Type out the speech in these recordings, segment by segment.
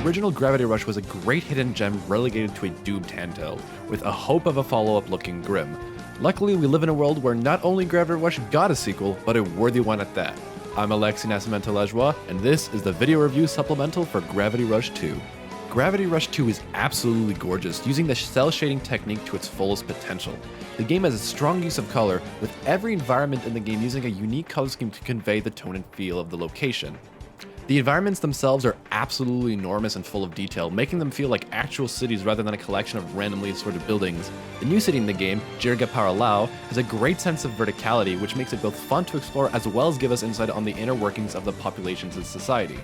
original Gravity Rush was a great hidden gem relegated to a doomed handheld, with a hope of a follow-up looking grim. Luckily, we live in a world where not only Gravity Rush got a sequel, but a worthy one at that. I'm Alexis Nascimento-Lajoie, and this is the video review supplemental for Gravity Rush 2. Gravity Rush 2 is absolutely gorgeous, using the cell shading technique to its fullest potential. The game has a strong use of color, with every environment in the game using a unique color scheme to convey the tone and feel of the location. The environments themselves are absolutely enormous and full of detail, making them feel like actual cities rather than a collection of randomly assorted buildings. The new city in the game, Jirga Paralao, has a great sense of verticality, which makes it both fun to explore as well as give us insight on the inner workings of the populations in society.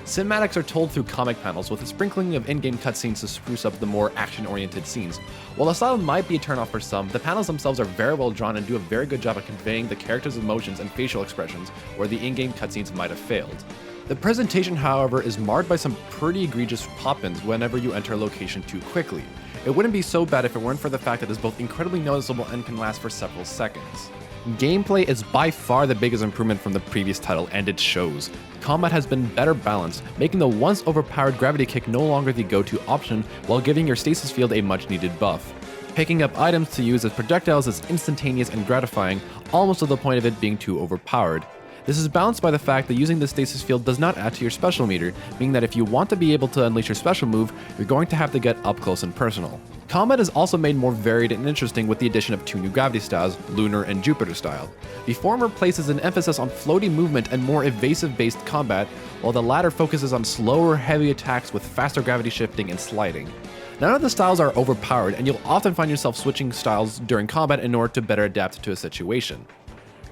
Cinematics are told through comic panels, with a sprinkling of in-game cutscenes to spruce up the more action-oriented scenes. While the style might be a turnoff for some, the panels themselves are very well drawn and do a very good job at conveying the characters' emotions and facial expressions, where the in-game cutscenes might have failed. The presentation, however, is marred by some pretty egregious pop-ins whenever you enter a location too quickly. It wouldn't be so bad if it weren't for the fact that it's both incredibly noticeable and can last for several seconds. Gameplay is by far the biggest improvement from the previous title, and it shows. Combat has been better balanced, making the once overpowered gravity kick no longer the go-to option, while giving your stasis field a much-needed buff. Picking up items to use as projectiles is instantaneous and gratifying, almost to the point of it being too overpowered. This is balanced by the fact that using the stasis field does not add to your special meter, meaning that if you want to be able to unleash your special move, you're going to have to get up close and personal. Combat is also made more varied and interesting with the addition of two new gravity styles, Lunar and Jupiter style. The former places an emphasis on floaty movement and more evasive-based combat, while the latter focuses on slower, heavy attacks with faster gravity shifting and sliding. None of the styles are overpowered, and you'll often find yourself switching styles during combat in order to better adapt to a situation.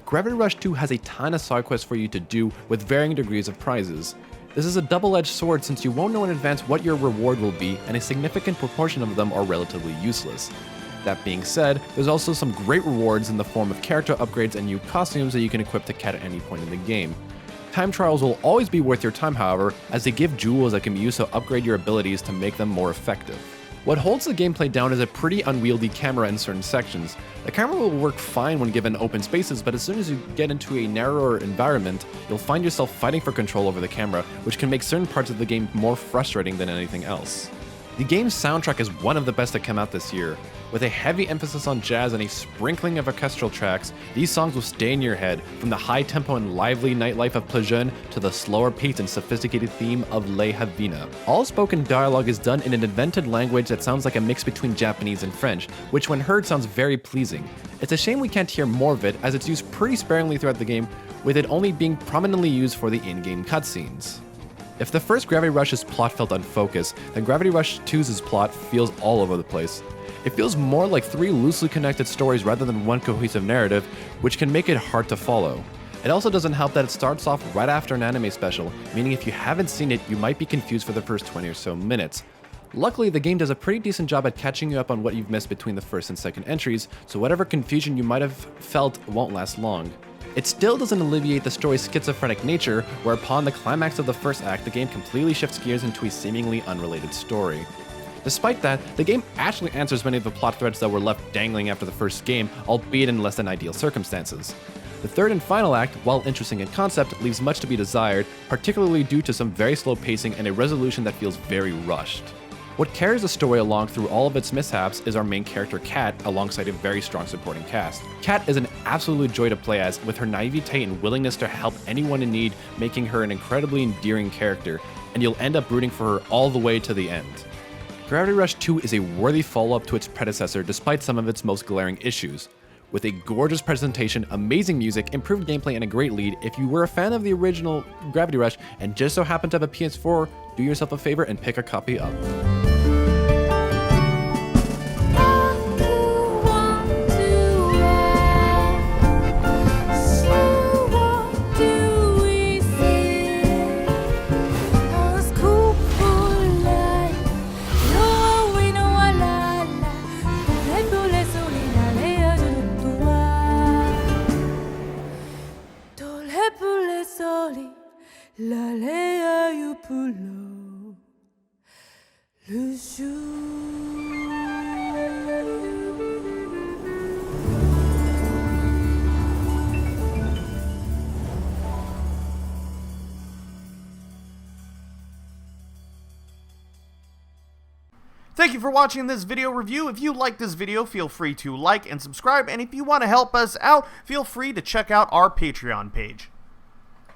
Gravity Rush 2 has a ton of side quests for you to do with varying degrees of prizes. This is a double-edged sword since you won't know in advance what your reward will be, and a significant proportion of them are relatively useless. That being said, there's also some great rewards in the form of character upgrades and new costumes that you can equip to Cat at any point in the game. Time trials will always be worth your time, however, as they give jewels that can be used to upgrade your abilities to make them more effective. What holds the gameplay down is a pretty unwieldy camera in certain sections. The camera will work fine when given open spaces, but as soon as you get into a narrower environment, you'll find yourself fighting for control over the camera, which can make certain parts of the game more frustrating than anything else. The game's soundtrack is one of the best that came out this year. With a heavy emphasis on jazz and a sprinkling of orchestral tracks, these songs will stay in your head, from the high tempo and lively nightlife of Plejeune to the slower pace and sophisticated theme of Le Havina. All spoken dialogue is done in an invented language that sounds like a mix between Japanese and French, which when heard sounds very pleasing. It's a shame we can't hear more of it, as it's used pretty sparingly throughout the game, with it only being prominently used for the in-game cutscenes. If the first Gravity Rush's plot felt unfocused, then Gravity Rush 2's plot feels all over the place. It feels more like three loosely connected stories rather than one cohesive narrative, which can make it hard to follow. It also doesn't help that it starts off right after an anime special, meaning if you haven't seen it, you might be confused for the first 20 or so minutes. Luckily, the game does a pretty decent job at catching you up on what you've missed between the first and second entries, so whatever confusion you might have felt won't last long. It still doesn't alleviate the story's schizophrenic nature, where upon the climax of the first act, the game completely shifts gears into a seemingly unrelated story. Despite that, the game actually answers many of the plot threads that were left dangling after the first game, albeit in less than ideal circumstances. The third and final act, while interesting in concept, leaves much to be desired, particularly due to some very slow pacing and a resolution that feels very rushed. What carries the story along through all of its mishaps is our main character Cat, alongside a very strong supporting cast. Cat is an absolute joy to play as, with her naivete and willingness to help anyone in need, making her an incredibly endearing character, and you'll end up rooting for her all the way to the end. Gravity Rush 2 is a worthy follow-up to its predecessor despite some of its most glaring issues. With a gorgeous presentation, amazing music, improved gameplay, and a great lead, if you were a fan of the original Gravity Rush and just so happen to have a PS4, do yourself a favor and pick a copy up. Thank you for watching this video review. If you like this video, feel free to like and subscribe, and if you want to help us out, feel free to check out our Patreon page.